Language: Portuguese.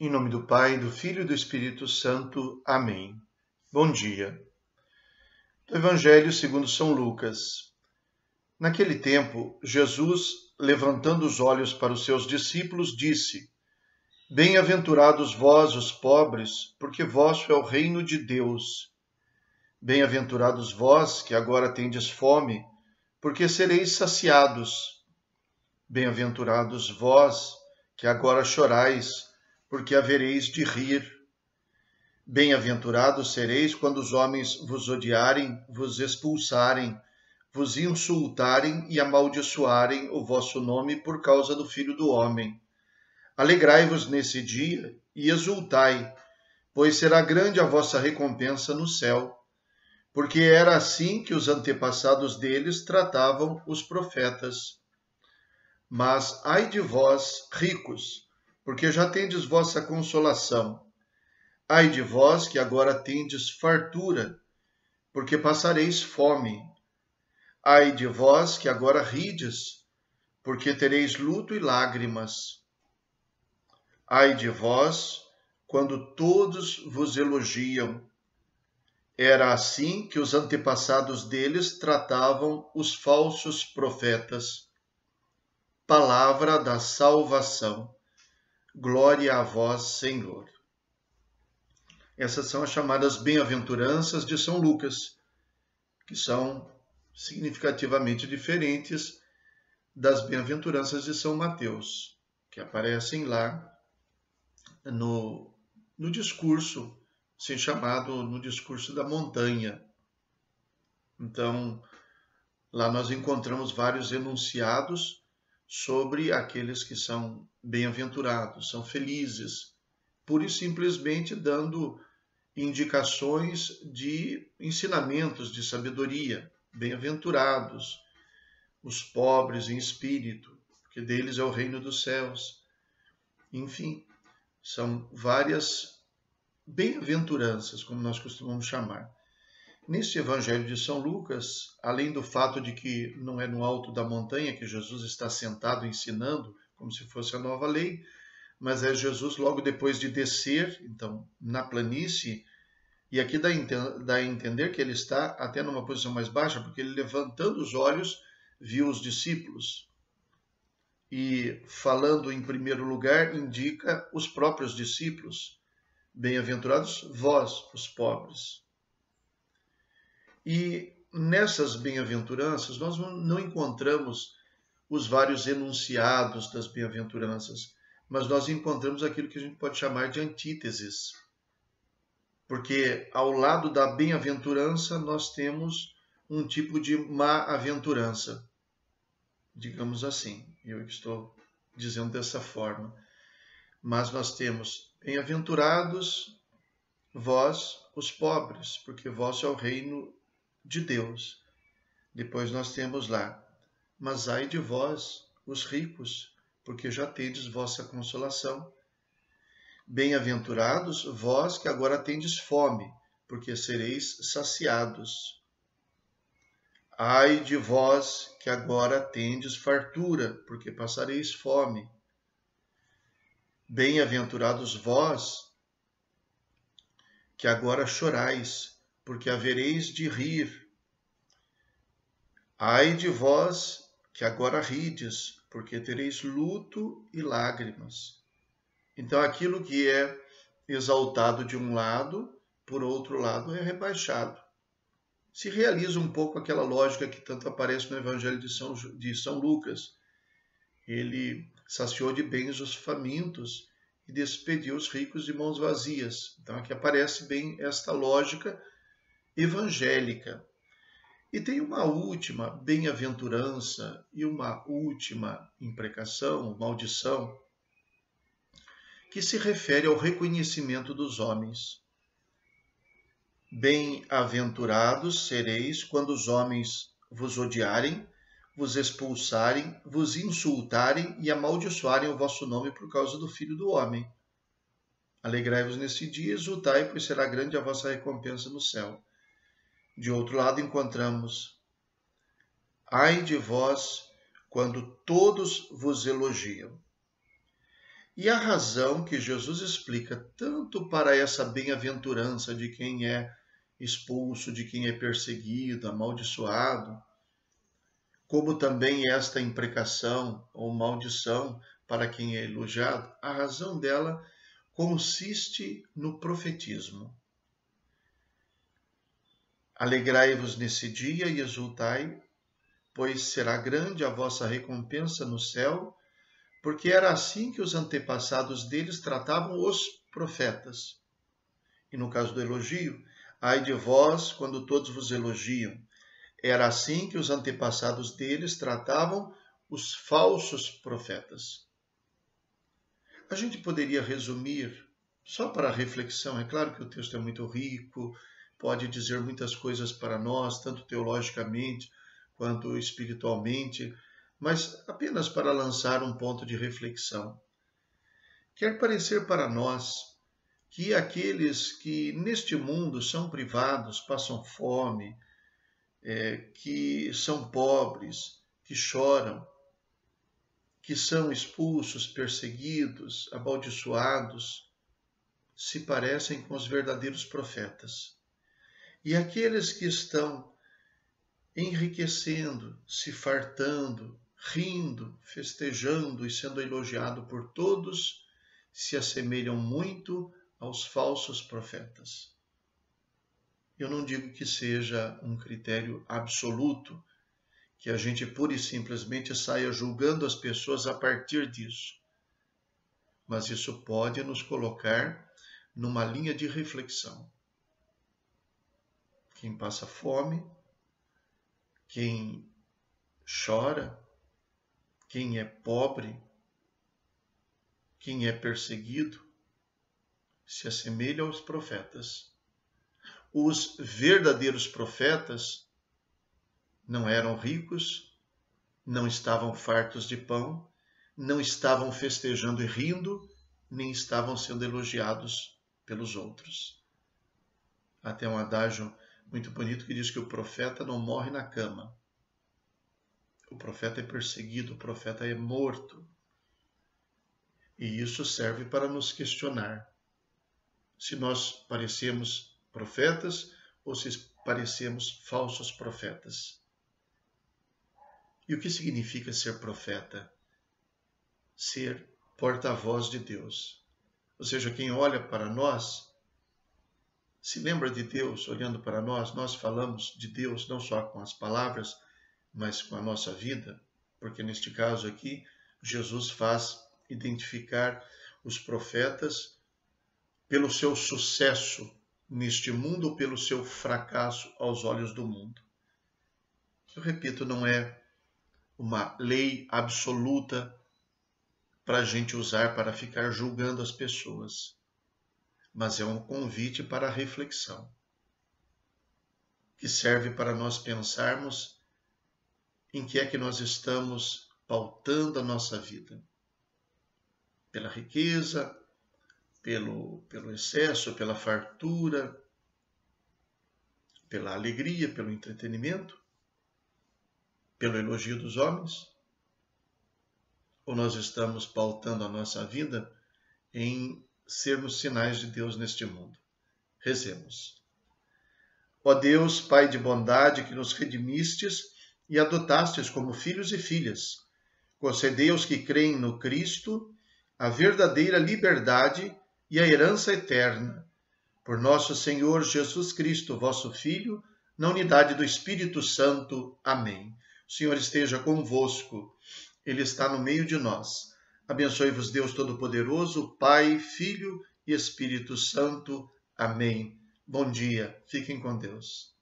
Em nome do Pai, do Filho e do Espírito Santo. Amém. Bom dia. Do Evangelho segundo São Lucas. Naquele tempo, Jesus, levantando os olhos para os seus discípulos, disse: Bem-aventurados vós, os pobres, porque vosso é o reino de Deus. Bem-aventurados vós, que agora tendes fome, porque sereis saciados. Bem-aventurados vós, que agora chorais, porque havereis de rir. Bem-aventurados sereis quando os homens vos odiarem, vos expulsarem, vos insultarem e amaldiçoarem o vosso nome por causa do Filho do Homem. Alegrai-vos nesse dia e exultai, pois será grande a vossa recompensa no céu, porque era assim que os antepassados deles tratavam os profetas. Mas ai de vós, ricos, porque já tendes vossa consolação. Ai de vós que agora tendes fartura, porque passareis fome. Ai de vós que agora rides, porque tereis luto e lágrimas. Ai de vós, quando todos vos elogiam. Era assim que os antepassados deles tratavam os falsos profetas. Palavra da salvação. Glória a vós, Senhor. Essas são as chamadas bem-aventuranças de São Lucas, que são significativamente diferentes das bem-aventuranças de São Mateus, que aparecem lá no discurso, assim chamado no discurso da montanha. Então, lá nós encontramos vários enunciados sobre aqueles que são bem-aventurados, são felizes, pura e simplesmente dando indicações de ensinamentos de sabedoria. Bem-aventurados os pobres em espírito, porque deles é o reino dos céus. Enfim, são várias bem-aventuranças, como nós costumamos chamar. Neste Evangelho de São Lucas, além do fato de que não é no alto da montanha que Jesus está sentado ensinando, como se fosse a nova lei, mas é Jesus logo depois de descer, então, na planície, e aqui dá a entender que ele está até numa posição mais baixa, porque ele, levantando os olhos, viu os discípulos. E, falando em primeiro lugar, indica os próprios discípulos. Bem-aventurados vós, os pobres. E nessas bem-aventuranças, nós não encontramos os vários enunciados das bem-aventuranças, mas nós encontramos aquilo que a gente pode chamar de antíteses. Porque ao lado da bem-aventurança nós temos um tipo de má-aventurança, digamos assim. Eu estou dizendo dessa forma. Mas nós temos bem-aventurados vós, os pobres, porque vosso é o reino de Deus. Depois nós temos lá, mas ai de vós, os ricos, porque já tendes vossa consolação. Bem-aventurados vós que agora tendes fome, porque sereis saciados. Ai de vós que agora tendes fartura, porque passareis fome. Bem-aventurados vós que agora chorais, porque havereis de rir. Ai de vós que agora rides, porque tereis luto e lágrimas. Então, aquilo que é exaltado de um lado, por outro lado, é rebaixado. Se realiza um pouco aquela lógica que tanto aparece no Evangelho de São Lucas. Ele saciou de bens os famintos e despediu os ricos de mãos vazias. Então, aqui aparece bem esta lógica evangélica. E tem uma última bem-aventurança e uma última imprecação, maldição, que se refere ao reconhecimento dos homens. Bem-aventurados sereis quando os homens vos odiarem, vos expulsarem, vos insultarem e amaldiçoarem o vosso nome por causa do Filho do Homem. Alegrai-vos nesse dia e exultai, pois será grande a vossa recompensa no céu. De outro lado encontramos: ai de vós quando todos vos elogiam. E a razão que Jesus explica tanto para essa bem-aventurança de quem é expulso, de quem é perseguido, amaldiçoado, como também esta imprecação ou maldição para quem é elogiado, a razão dela consiste no profetismo. Alegrai-vos nesse dia e exultai, pois será grande a vossa recompensa no céu, porque era assim que os antepassados deles tratavam os profetas. E no caso do elogio, ai de vós quando todos vos elogiam. Era assim que os antepassados deles tratavam os falsos profetas. A gente poderia resumir, só para reflexão, é claro que o texto é muito rico, pode dizer muitas coisas para nós, tanto teologicamente quanto espiritualmente, mas apenas para lançar um ponto de reflexão. Quer parecer para nós que aqueles que neste mundo são privados, passam fome, que são pobres, que choram, que são expulsos, perseguidos, amaldiçoados, se parecem com os verdadeiros profetas. E aqueles que estão enriquecendo, se fartando, rindo, festejando e sendo elogiado por todos, se assemelham muito aos falsos profetas. Eu não digo que seja um critério absoluto, que a gente pura e simplesmente saia julgando as pessoas a partir disso. Mas isso pode nos colocar numa linha de reflexão. Quem passa fome, quem chora, quem é pobre, quem é perseguido, se assemelha aos profetas. Os verdadeiros profetas não eram ricos, não estavam fartos de pão, não estavam festejando e rindo, nem estavam sendo elogiados pelos outros. Até um adágio muito bonito que diz que o profeta não morre na cama. O profeta é perseguido, o profeta é morto. E isso serve para nos questionar se nós parecemos profetas ou se parecemos falsos profetas. E o que significa ser profeta? Ser porta-voz de Deus. Ou seja, quem olha para nós, se lembra de Deus olhando para nós, nós falamos de Deus não só com as palavras, mas com a nossa vida, porque neste caso aqui, Jesus faz identificar os profetas pelo seu sucesso neste mundo ou pelo seu fracasso aos olhos do mundo. Eu repito, não é uma lei absoluta para a gente usar para ficar julgando as pessoas, mas é um convite para a reflexão, que serve para nós pensarmos em que é que nós estamos pautando a nossa vida. Pela riqueza, pelo excesso, pela fartura, pela alegria, pelo entretenimento, pelo elogio dos homens? Ou nós estamos pautando a nossa vida em sermos sinais de Deus neste mundo? Rezemos. Ó Deus, Pai de bondade, que nos redimistes e adotastes como filhos e filhas, concedei aos que creem no Cristo a verdadeira liberdade e a herança eterna. Por nosso Senhor Jesus Cristo, vosso Filho, na unidade do Espírito Santo. Amém. O Senhor esteja convosco. Ele está no meio de nós. Abençoe-vos Deus Todo-Poderoso, Pai, Filho e Espírito Santo. Amém. Bom dia. Fiquem com Deus.